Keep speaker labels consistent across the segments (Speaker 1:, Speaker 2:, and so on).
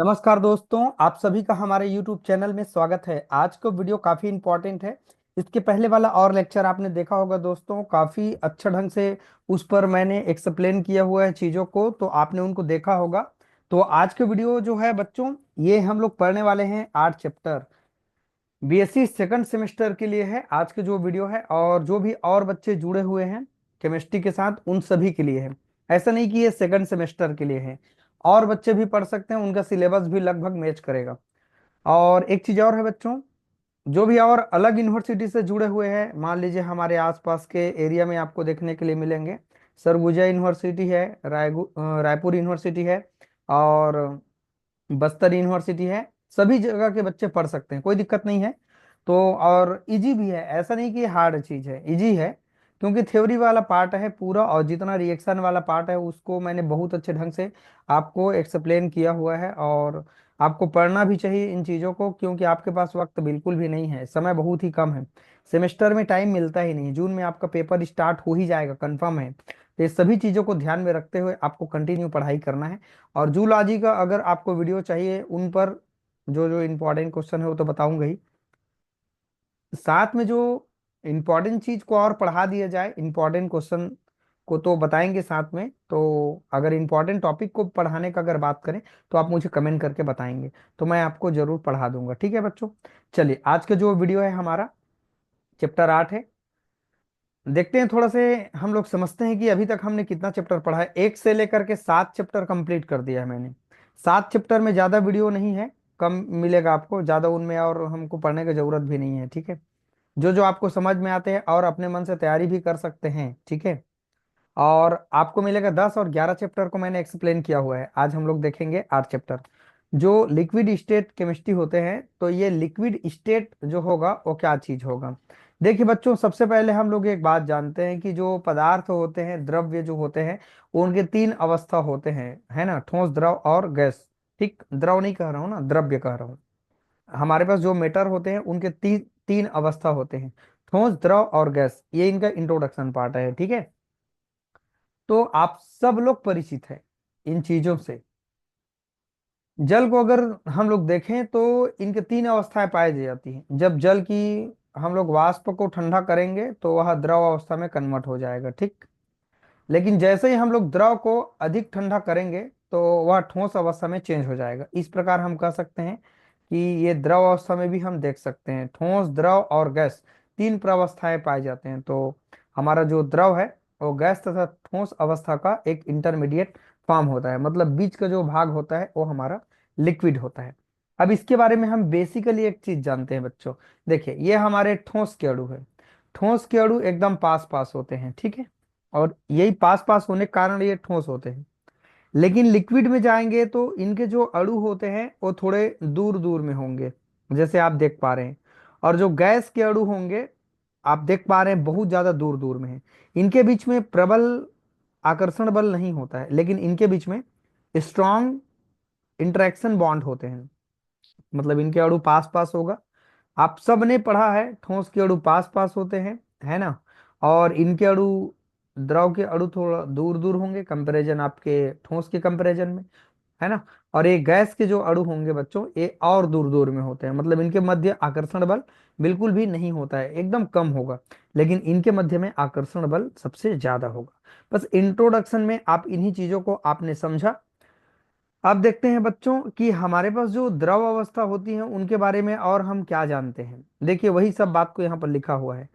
Speaker 1: नमस्कार दोस्तों, आप सभी का हमारे YouTube चैनल में स्वागत है। आज का वीडियो काफ़ी इम्पोर्टेंट है। इसके पहले वाला और लेक्चर आपने देखा होगा दोस्तों, काफ़ी अच्छा ढंग से उस पर मैंने एक्सप्लेन किया हुआ है चीज़ों को, तो आपने उनको देखा होगा। तो आज के वीडियो जो है बच्चों, ये हम लोग पढ़ने वाले हैं 8 चैप्टर बीएससी सेकंड सेमेस्टर के लिए है आज के जो वीडियो है। और जो भी और बच्चे जुड़े हुए हैं केमिस्ट्री के साथ, उन सभी के लिए है। ऐसा नहीं कि ये सेकंड सेमेस्टर के लिए है, और बच्चे भी पढ़ सकते हैं, उनका सिलेबस भी लगभग मैच करेगा। और एक चीज और है बच्चों, जो भी और अलग यूनिवर्सिटी से जुड़े हुए हैं, मान लीजिए हमारे आसपास के एरिया में आपको देखने के लिए मिलेंगे। सरगुजा यूनिवर्सिटी है, रायपुर यूनिवर्सिटी है, और बस्तर यूनिवर्सिटी है। सभी जगह के बच्चे पढ़ सकते हैं, कोई दिक्कत नहीं है। तो और इजी भी है, ऐसा नहीं कि हार्ड चीज है, इजी है। क्योंकि थ्योरी वाला पार्ट है पूरा, और जितना रिएक्शन वाला पार्ट है उसको मैंने बहुत अच्छे ढंग से आपको एक्सप्लेन किया हुआ है। और आपको पढ़ना भी चाहिए इन चीज़ों को, क्योंकि आपके पास वक्त बिल्कुल भी नहीं है, समय बहुत ही कम है। सेमेस्टर में टाइम मिलता ही नहीं, जून में आपका पेपर स्टार्ट हो ही जाएगा, कंफर्म है। तो ये सभी चीज़ों को ध्यान में रखते हुए आपको कंटिन्यू पढ़ाई करना है। और जूलॉजी का अगर आपको वीडियो चाहिए, उन पर जो जो इम्पोर्टेंट क्वेश्चन है वो तो बताऊंगा ही, साथ में जो इम्पोर्टेंट चीज को और पढ़ा दिया जाए, इम्पोर्टेंट क्वेश्चन को तो बताएंगे साथ में। तो अगर इम्पोर्टेंट टॉपिक को पढ़ाने का अगर बात करें, तो आप मुझे कमेंट करके बताएंगे, तो मैं आपको जरूर पढ़ा दूंगा। ठीक है बच्चों, चलिए आज का जो वीडियो है हमारा चैप्टर 8 है। देखते हैं थोड़ा से, हम लोग समझते हैं कि अभी तक हमने कितना चैप्टर पढ़ा है। 1 से लेकर के 7 चैप्टर कंप्लीट कर दिया है मैंने। 7 चैप्टर में ज़्यादा वीडियो नहीं है, कम मिलेगा आपको ज़्यादा उनमें, और हमको पढ़ने की ज़रूरत भी नहीं है। ठीक है, जो जो आपको समझ में आते हैं और अपने मन से तैयारी भी कर सकते हैं। ठीक है, और आपको मिलेगा 10 और 11 चैप्टर को मैंने एक्सप्लेन किया हुआ है। आज हम लोग देखेंगे 8 चैप्टर जो लिक्विड स्टेट केमिस्ट्री होते हैं। तो ये लिक्विड स्टेट जो होगा वो क्या चीज होगा। देखिए बच्चों, सबसे पहले हम लोग एक बात जानते हैं कि जो पदार्थ होते हैं, द्रव्य जो होते हैं, उनके 3 अवस्था होते हैं, है ना, ठोस, द्रव और गैस। ठीक, द्रव नहीं कह रहा हूँ ना, द्रव्य कह रहा हूँ। हमारे पास जो मेटर होते हैं उनके तीन अवस्था होते हैं, ठोस, द्रव और गैस। ये इनका इंट्रोडक्शन पार्ट है। ठीक है, तो आप सब लोग परिचित हैं इन चीजों से। जल को अगर हम लोग देखें तो इनके 3 अवस्थाएं पाई जाती हैं। जब जल की हम लोग वाष्प को ठंडा करेंगे तो वह द्रव अवस्था में कन्वर्ट हो जाएगा। ठीक, लेकिन जैसे ही हम लोग द्रव को अधिक ठंडा करेंगे तो वह ठोस अवस्था में चेंज हो जाएगा। इस प्रकार हम कह सकते हैं कि ये द्रव अवस्था में भी हम देख सकते हैं, ठोस, द्रव और गैस 3 प्रवस्थाएं पाए जाते हैं। तो हमारा जो द्रव है वो गैस तथा ठोस अवस्था का एक इंटरमीडिएट फॉर्म होता है, मतलब बीच का जो भाग होता है वो हमारा लिक्विड होता है। अब इसके बारे में हम बेसिकली एक चीज जानते हैं बच्चों। देखिए, ये हमारे ठोस के अणु है। ठोस के अणु एकदम पास पास होते हैं। ठीक है, और यही पास पास होने के कारण ये ठोस होते हैं। लेकिन लिक्विड में जाएंगे तो इनके जो अणु होते हैं वो थोड़े दूर दूर में होंगे, जैसे आप देख पा रहे हैं। और जो गैस के अणु होंगे, आप देख पा रहे हैं बहुत ज्यादा दूर दूर में है। इनके बीच में प्रबल आकर्षण बल नहीं होता है, लेकिन इनके बीच में स्ट्रॉन्ग इंटरेक्शन बॉन्ड होते हैं। मतलब इनके अणु पास पास होगा। आप सब ने पढ़ा है ठोस के अणु पास पास होते हैं, है ना। और इनके अणु, द्रव के अणु थोड़ा दूर दूर होंगे कंपैरिजन आपके ठोस के कंपैरिजन में, है ना। और ये गैस के जो अणु होंगे बच्चों, ये और दूर दूर में होते हैं, मतलब इनके मध्य आकर्षण बल बिल्कुल भी नहीं होता है, एकदम कम होगा। लेकिन इनके मध्य में आकर्षण बल सबसे ज्यादा होगा। बस इंट्रोडक्शन में आप इन्हीं चीजों को आपने समझा। अब देखते हैं बच्चों कि हमारे पास जो द्रव अवस्था होती है उनके बारे में और हम क्या जानते हैं। देखिए, वही सब बात को यहाँ पर लिखा हुआ है।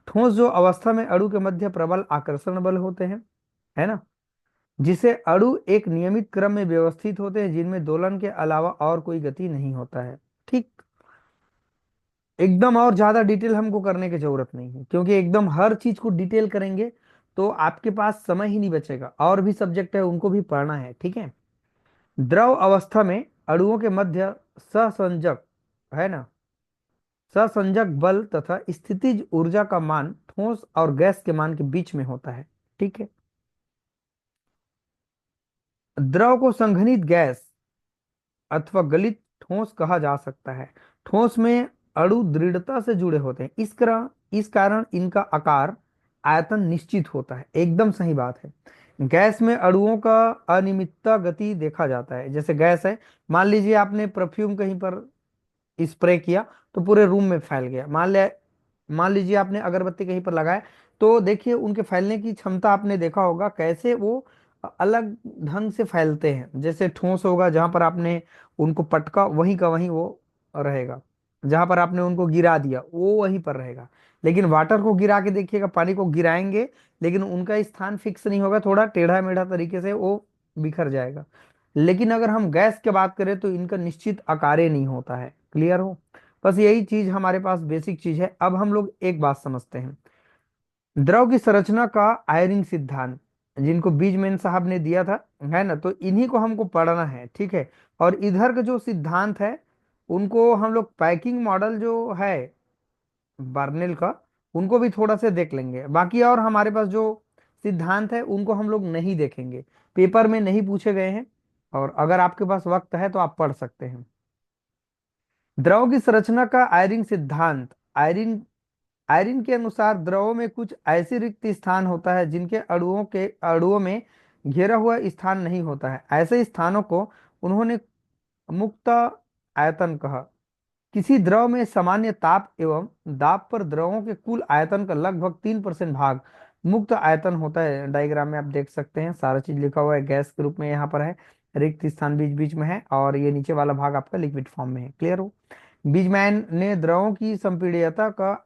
Speaker 1: ठोस जो अवस्था में अणु के मध्य प्रबल आकर्षण बल होते हैं, है ना, जिसे अणु एक नियमित क्रम में व्यवस्थित होते हैं, जिनमें दोलन के अलावा और कोई गति नहीं होता है। ठीक, एकदम और ज्यादा डिटेल हमको करने की जरूरत नहीं है, क्योंकि एकदम हर चीज को डिटेल करेंगे तो आपके पास समय ही नहीं बचेगा, और भी सब्जेक्ट है उनको भी पढ़ना है। ठीक है, द्रव अवस्था में अणुओं के मध्य सहसंजक, है ना, सहसंजक बल तथा स्थितिज ऊर्जा का मान ठोस और गैस के मान के बीच में होता है। ठीक है, द्रव को संघनित गैस अथवा गलित ठोस कहा जा सकता है। ठोस में अणु दृढ़ता से जुड़े होते हैं, इस कारण इनका आकार, आयतन निश्चित होता है। एकदम सही बात है। गैस में अणुओं का अनियमितता गति देखा जाता है। जैसे गैस है, मान लीजिए आपने परफ्यूम कहीं पर स्प्रे किया तो पूरे रूम में फैल गया। मान लीजिए आपने अगरबत्ती कहीं पर लगाए, तो देखिए उनके फैलने की क्षमता आपने देखा होगा कैसे वो अलग ढंग से फैलते हैं। जैसे ठोस होगा, जहां पर आपने उनको पटका वहीं का वहीं वो रहेगा, जहां पर आपने उनको गिरा दिया वो वहीं पर रहेगा। लेकिन वाटर को गिरा के देखिएगा, पानी को गिराएंगे लेकिन उनका स्थान फिक्स नहीं होगा, थोड़ा टेढ़ा मेढ़ा तरीके से वो बिखर जाएगा। लेकिन अगर हम गैस की बात करें तो इनका निश्चित आकार नहीं होता है। क्लियर हो? बस यही चीज हमारे पास बेसिक चीज है। अब हम लोग एक बात समझते हैं, द्रव की संरचना का आयरिंग सिद्धांत, जिनको बीजमैन साहब ने दिया था, है ना, तो इन्हीं को हमको पढ़ना है, ठीक है। और इधर का जो सिद्धांत है उनको हम लोग पैकिंग मॉडल जो है बर्नेल का, उनको भी थोड़ा से देख लेंगे। बाकी और हमारे पास जो सिद्धांत है उनको हम लोग नहीं देखेंगे, पेपर में नहीं पूछे गए हैं। और अगर आपके पास वक्त है तो आप पढ़ सकते हैं। द्रव की संरचना का आयरिंग सिद्धांत, आयरिन आयरिन के अनुसार द्रवों में कुछ ऐसे रिक्त स्थान होता है जिनके अणुओं में घेरा हुआ स्थान नहीं होता है। ऐसे स्थानों को उन्होंने मुक्त आयतन कहा। किसी द्रव में सामान्य ताप एवं दाब पर द्रवों के कुल आयतन का लगभग 3% भाग मुक्त आयतन होता है। डायग्राम में आप देख सकते हैं, सारा चीज लिखा हुआ है, गैस के रूप में यहाँ पर है, रिक्त स्थान बीच बीच में है, और ये नीचे वाला भाग आपका लिक्विड फॉर्म में है। क्लियर हो? बीजमैन ने द्रवों की संपीड्यता का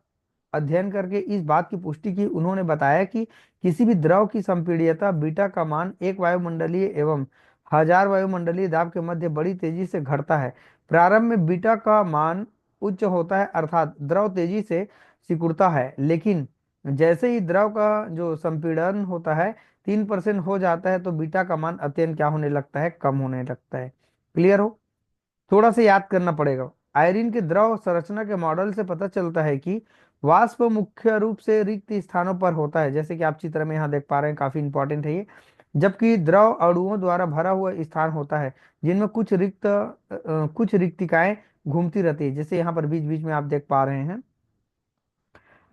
Speaker 1: अध्ययन करके इस बात की पुष्टि की। उन्होंने बताया कि किसी भी द्रव की संपीड्यता बीटा का मान एक वायुमंडलीय एवं 1000 वायुमंडलीय दाब के मध्य बड़ी तेजी से घटता है। प्रारंभ में बीटा का मान उच्च होता है, अर्थात द्रव तेजी से सिकुड़ता है, लेकिन जैसे ही द्रव का जो संपीड़न होता है 3% हो जाता है तो बीटा का मान अत्यंत क्या होने लगता है, कम होने लगता है। क्लियर हो? थोड़ा सा याद करना पड़ेगा। आयरिन के द्रव संरचना के मॉडल से पता चलता है कि वाष्प मुख्य रूप से रिक्त स्थानों पर होता है, जैसे कि आप चित्र में यहाँ देख पा रहे हैं, काफी इंपॉर्टेंट है ये। जबकि द्रव अणुओं द्वारा भरा हुआ स्थान होता है जिनमें कुछ रिक्तिकाएं घूमती रहती है, जैसे यहाँ पर बीच बीच में आप देख पा रहे हैं।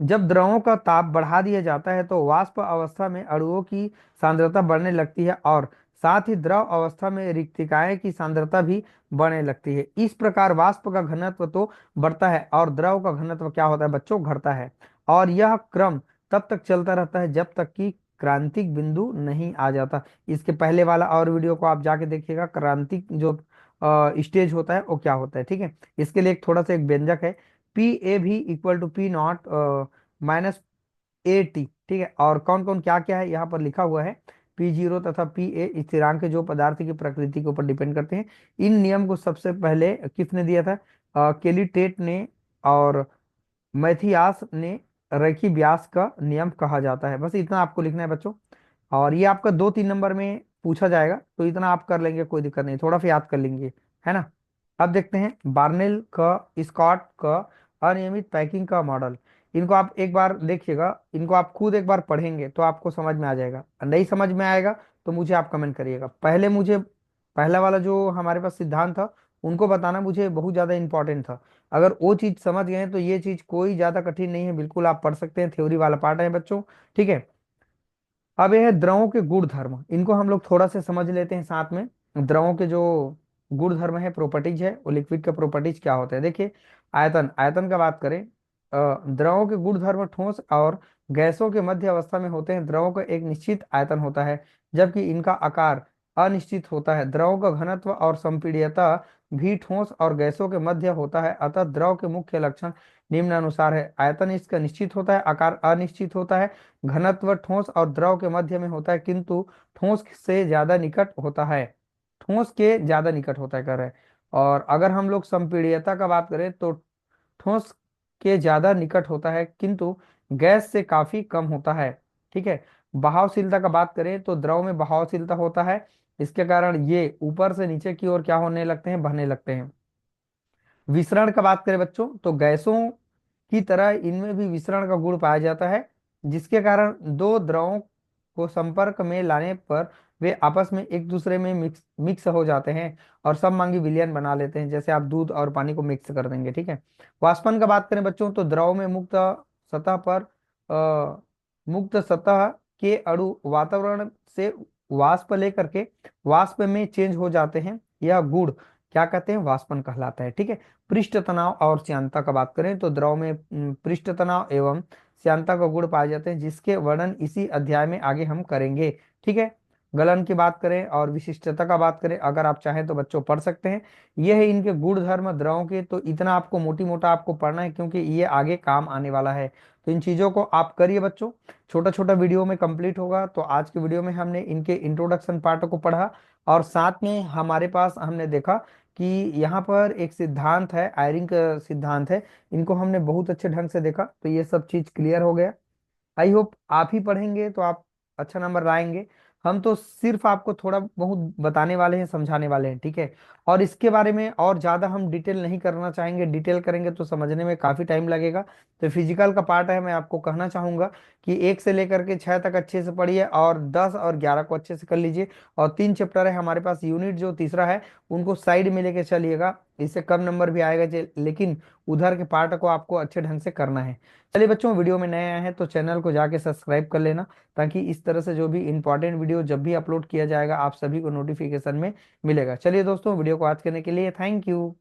Speaker 1: जब द्रवों का ताप बढ़ा दिया जाता है तो वाष्प अवस्था में अणुओं की सांद्रता बढ़ने लगती है और साथ ही द्रव अवस्था में रिक्तिकाएं की सांद्रता भी बढ़ने लगती है। इस प्रकार वाष्प का घनत्व तो बढ़ता है और द्रव का घनत्व क्या होता है बच्चों, घटता है। और यह क्रम तब तक चलता रहता है जब तक कि क्रांतिक बिंदु नहीं आ जाता। इसके पहले वाला और वीडियो को आप जाके देखिएगा, क्रांतिक जो स्टेज होता है वो क्या होता है, ठीक है। इसके लिए एक थोड़ा सा एक व्यंजक है, पी ए भी equal to P naught minus A T, ठीक है। और कौन कौन क्या क्या है यहाँ पर लिखा हुआ है। पी जीरो तथा पी ए स्थिरांक जो पदार्थ की प्रकृति के ऊपर डिपेंड करते हैं। इन नियम को सबसे पहले किसने दिया था? केली टेट ने और मैथियास ने रेखी व्यास का नियम कहा जाता है। बस इतना आपको लिखना है बच्चों, और ये आपका 2-3 नंबर में पूछा जाएगा, तो इतना आप कर लेंगे, कोई दिक्कत नहीं, थोड़ा सा याद कर लेंगे, है ना। अब देखते हैं बार्नेल का, स्कॉट का अनियमित पैकिंग का मॉडल। इनको आप एक बार देखिएगा, इनको आप खुद एक बार पढ़ेंगे तो आपको समझ में आ जाएगा। नहीं समझ में आएगा तो मुझे आप कमेंट करिएगा। पहले मुझे पहला वाला जो हमारे पास सिद्धांत था उनको बताना मुझे बहुत ज्यादा इंपॉर्टेंट था। अगर वो चीज समझ गए तो ये चीज कोई ज्यादा कठिन नहीं है, बिल्कुल आप पढ़ सकते हैं, थ्योरी वाला पार्ट है बच्चों, ठीक है। अब यह है द्रवों के गुण धर्म, इनको हम लोग थोड़ा से समझ लेते हैं साथ में। द्रवों के जो गुण धर्म है, प्रॉपर्टीज है, वो लिक्विड का प्रॉपर्टीज क्या होता है देखिए। आयतन, आयतन का बात करें, द्रवों के गुण धर्म ठोस और गैसों के मध्य अवस्था में होते हैं। द्रवों का एक निश्चित आयतन होता है जबकि इनका आकार अनिश्चित होता है। द्रवों का घनत्व और संपीड्यता भी ठोस और गैसों के मध्य होता है। अतः द्रव के मुख्य लक्षण निम्नानुसार है। आयतन इसका निश्चित होता है, आकार अनिश्चित होता है, घनत्व ठोस और द्रव के मध्य में होता है किंतु ठोस से ज्यादा निकट होता है, ठोस के ज्यादा निकट होता है, कह रहे हैं। और अगर हम लोग संपीड्यता का बात करें तो ठोस के ज्यादा निकट होता है किंतु गैस से काफी कम होता है, ठीक है। बहावशीलता का बात करें तो द्रव में बहावशीलता होता है, इसके कारण ये ऊपर से नीचे की ओर क्या होने लगते हैं, बहने लगते हैं। विसरण का बात करें बच्चों तो गैसों की तरह इनमें भी विसरण का गुण पाया जाता है, जिसके कारण दो द्रवों को संपर्क में लाने पर वे आपस में एक दूसरे में मिक्स मिक्स हो जाते हैं और सममांगी विलयन बना लेते हैं। जैसे आप दूध और पानी को मिक्स कर देंगे, ठीक है। वाष्पन का बात करें बच्चों तो द्रव में सतह पर मुक्त सतह के अणु वातावरण से वाष्प लेकर के वाष्प में चेंज हो जाते हैं, यह गुण क्या कहते हैं, वाष्पन कहलाता है। ठीक है। पृष्ठ तनाव और श्यानता का बात करें तो द्रव में पृष्ठ तनाव एवं श्यानता का गुण पाए जाते हैं, जिसके वर्णन इसी अध्याय में आगे हम करेंगे। ठीक है। गलन की बात करें और विशिष्टता का बात करें, अगर आप चाहें तो बच्चों पढ़ सकते हैं। ये है इनके गुण धर्म द्रवों के, तो इतना आपको मोटी मोटा आपको पढ़ना है क्योंकि ये आगे काम आने वाला है। तो इन चीजों को आप करिए बच्चों, छोटा छोटा वीडियो में कंप्लीट होगा। तो आज के वीडियो में हमने इनके इंट्रोडक्शन पार्ट को पढ़ा और साथ में हमारे पास हमने देखा कि यहाँ पर एक सिद्धांत है, आयरिंग का सिद्धांत है, इनको हमने बहुत अच्छे ढंग से देखा। तो ये सब चीज क्लियर हो गया। आई होप आप ही पढ़ेंगे तो आप अच्छा नंबर लाएंगे। हम तो सिर्फ आपको थोड़ा बहुत बताने वाले हैं, समझाने वाले हैं। ठीक है। और इसके बारे में और ज्यादा हम डिटेल नहीं करना चाहेंगे, डिटेल करेंगे तो समझने में काफी टाइम लगेगा। तो फिजिकल का पार्ट है, मैं आपको कहना चाहूंगा कि 1 से लेकर के 6 तक अच्छे से पढ़िए और 10 और 11 को अच्छे से कर लीजिए। और 3 चैप्टर है हमारे पास, यूनिट जो तीसरा है उनको साइड में लेके चलिएगा, इससे कम नंबर भी आएगा लेकिन उधर के पार्ट को आपको अच्छे ढंग से करना है। चलिए बच्चों, वीडियो में नए आए हैं तो चैनल को जाके सब्सक्राइब कर लेना, ताकि इस तरह से जो भी इंपॉर्टेंट वीडियो जब भी अपलोड किया जाएगा आप सभी को नोटिफिकेशन में मिलेगा। चलिए दोस्तों, वीडियो को आज करने के लिए थैंक यू।